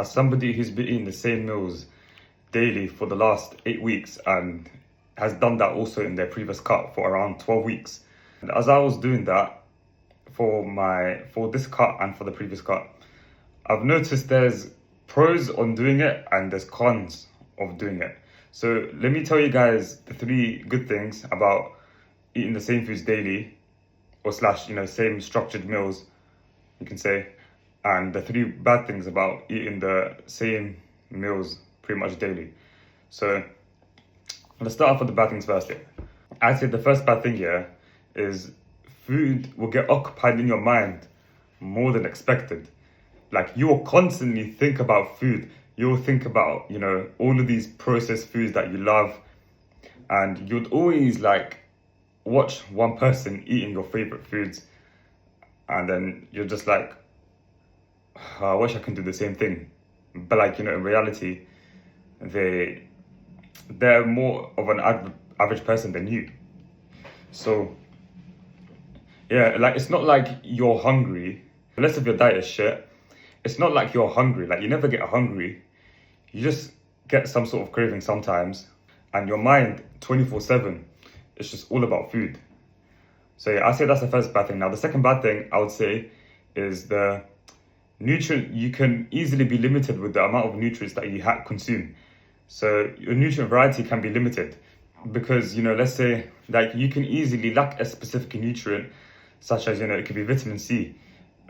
as somebody who's been eating the same meals daily for the last 8 weeks and has done that also in their previous cut for around 12 weeks. And as I was doing that for this cut and for the previous cut, I've noticed there's pros on doing it and there's cons of doing it. So let me tell you guys the 3 good things about eating the same foods daily, or slash, same structured meals, you can say, and the 3 bad things about eating the same meals pretty much daily. So let's start off with the bad things first here. I'd say the first bad thing here is food will get occupied in your mind more than expected. Like, you will constantly think about food. You'll think about, all of these processed foods that you love. And you'd always watch one person eating your favorite foods. And then you're just like, "Oh, I wish I can do the same thing." But in reality, they're more of an average person than you. So yeah, it's not like you're hungry. Unless if your diet is shit, it's not like you're hungry. You never get hungry. You just get some sort of craving sometimes. And your mind, 24/7, it's just all about food. So yeah, I say that's the first bad thing. Now, the second bad thing I would say is the nutrient. You can easily be limited with the amount of nutrients that you consume. So your nutrient variety can be limited because, let's say you can easily lack a specific nutrient, such as, it could be vitamin C.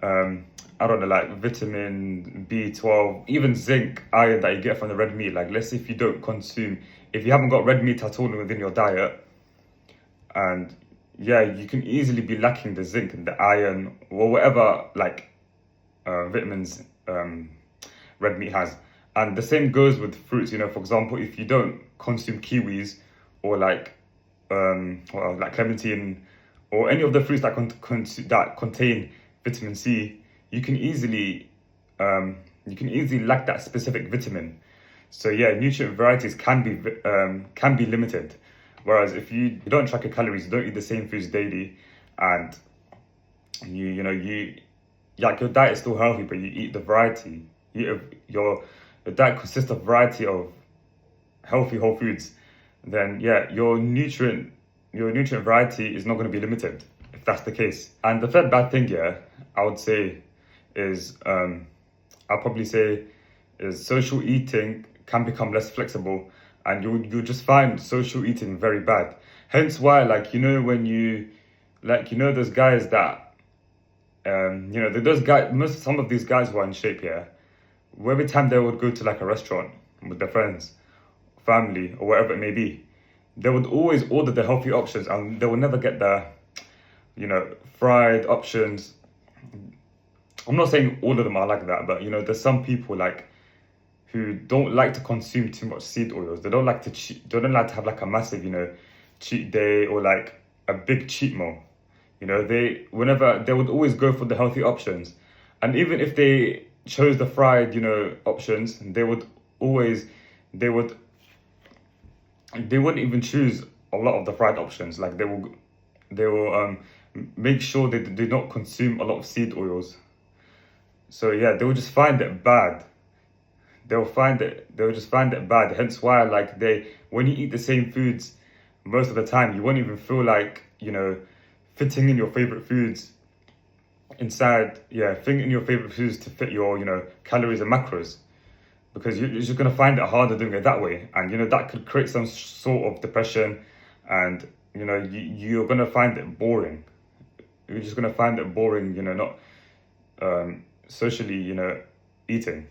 I don't know, vitamin B12, even zinc, iron that you get from the red meat. Let's say if you haven't got red meat at all within your diet, and yeah, you can easily be lacking the zinc and the iron or whatever vitamins red meat has. And the same goes with fruits. For example, if you don't consume kiwis or like clementine or any of the fruits that contain vitamin C, you can easily lack that specific vitamin. So yeah, nutrient varieties can be limited. Whereas if you don't track your calories, you don't eat the same foods daily, and your diet is still healthy, but you eat the variety. Your diet consists of variety of healthy whole foods. Then yeah, your nutrient variety is not going to be limited if that's the case. And the third bad thing here, I would say, is social eating can become less flexible, and you just find social eating very bad. Hence why, when you those guys that some of these guys who are in shape here, where every time they would go to a restaurant with their friends, family, or whatever it may be, they would always order the healthy options, and they will never get the fried options. I'm not saying all of them are like that, but there's some people who don't like to consume too much seed oils. They don't like to cheat. They don't like to have a massive cheat day or a big cheat meal. They would always go for the healthy options, and even if they chose the fried options, they wouldn't even choose a lot of the fried options. They will make sure they do not consume a lot of seed oils. So yeah, they will just find it bad. They'll just find it bad. Hence why, when you eat the same foods most of the time, you won't even feel fitting in your favorite foods fitting in your favorite foods to fit your, calories and macros, because you're just going to find it harder doing it that way. And, that could create some sort of depression, and, you're going to find it boring. You're just going to find it boring, not socially, eating.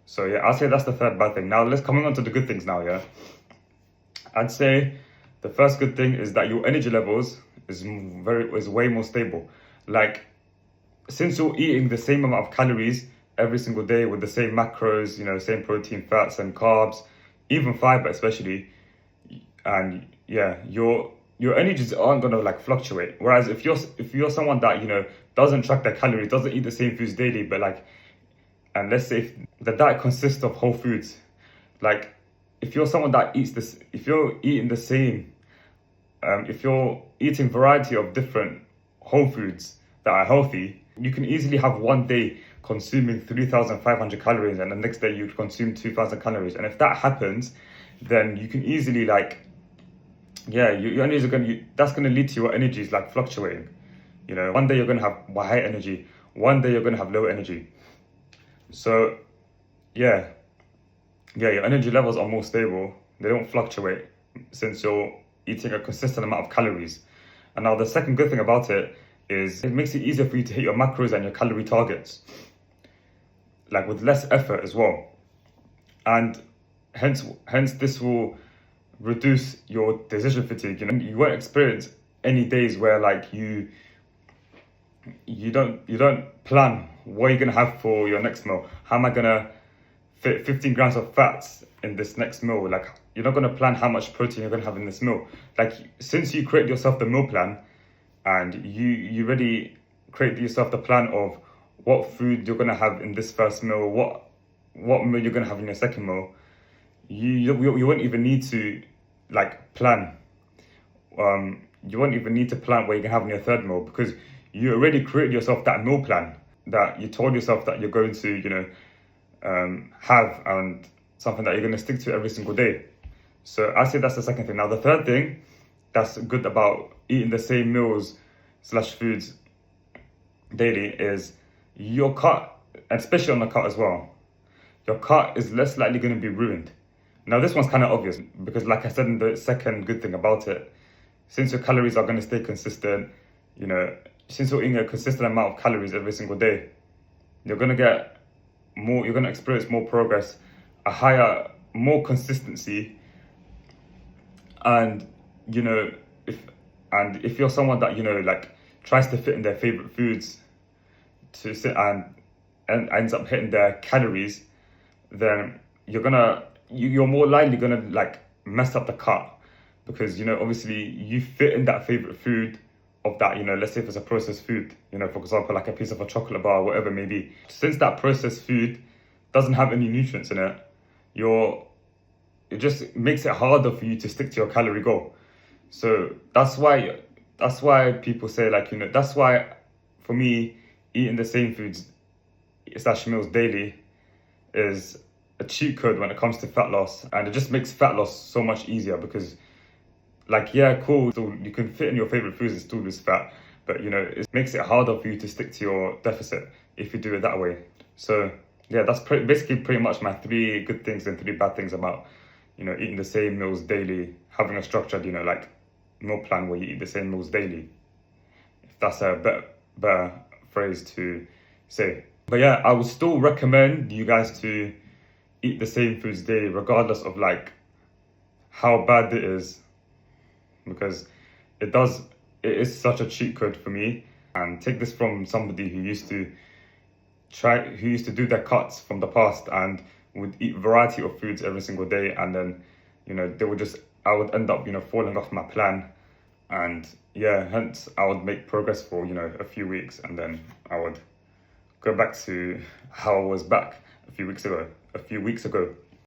So yeah, I'll say that's the third bad thing. Now let's coming on to the good things now, yeah. I'd say the first good thing is that your energy levels is way more stable. Since you're eating the same amount of calories every single day with the same macros, same protein, fats and carbs, even fiber especially, and yeah, your energies aren't gonna fluctuate. Whereas if you're someone that doesn't track their calories, doesn't eat the same foods daily, but and let's say if the diet consists of whole foods, if you're someone that eats this, if you're eating the same, if you're eating variety of different whole foods that are healthy, You can easily have one day consuming 3,500 calories and the next day you consume 2,000 calories. And if that happens, then you can easily like, yeah, your energy is that's going to lead to your energies like fluctuating. You know, one day you're going to have high energy, one day you're going to have low energy. So, yeah, your energy levels are more stable. They don't fluctuate since you're eating a consistent amount of calories. And now the second good thing about it is it makes it easier for you to hit your macros and your calorie targets, like with less effort as well. And hence this will reduce your decision fatigue. You know, you won't experience any days where like you don't plan what you're gonna have for your next meal. How am I gonna fit 15 grams of fats in this next meal? Like, you're not gonna plan how much protein you're gonna have in this meal. Like, since you create yourself the meal plan and you already create yourself the plan of what food you're gonna have in this first meal, what meal you're gonna have in your second meal, you won't even need to like plan. You won't even need to plan what you can have in your third meal, because you already created yourself that meal plan that you told yourself that you're going to, you know, have, and something that you're going to stick to every single day. So I say that's the second thing. Now the third thing that's good about eating the same meals slash foods daily is your gut, especially on the gut as well. Your gut is less likely going to be ruined. Now this one's kind of obvious because, like I said in the second good thing about it, since your calories are going to stay consistent, you know, since you're eating a consistent amount of calories every single day, you're going to get more, you're going to experience more progress, more consistency. And, you know, if you're someone that, you know, like tries to fit in their favorite foods to sit and ends up hitting their calories, then you're more likely gonna like mess up the cut, because, you know, obviously you fit in that favorite food of that, you know, let's say if it's a processed food, you know, for example, like a piece of a chocolate bar or whatever it may be. Since that processed food doesn't have any nutrients in it, it just makes it harder for you to stick to your calorie goal. So that's why people say, like, you know, that's why for me eating the same foods slash meals daily is a cheat code when it comes to fat loss, and it just makes fat loss so much easier, because, like, yeah, cool, so you can fit in your favorite foods and still lose fat, but, you know, it makes it harder for you to stick to your deficit if you do it that way. So yeah, that's basically pretty much my 3 good things and 3 bad things about, you know, eating the same meals daily, having a structured, you know, like meal plan where you eat the same meals daily, if that's a better phrase to say. But yeah, I would still recommend you guys to eat the same foods daily, regardless of like how bad it is, because it is such a cheat code for me. And take this from somebody who used to do their cuts from the past and would eat variety of foods every single day, and then, you know, I would end up, you know, falling off my plan, and yeah, hence I would make progress for, you know, a few weeks, and then I would go back to how I was back a few weeks ago.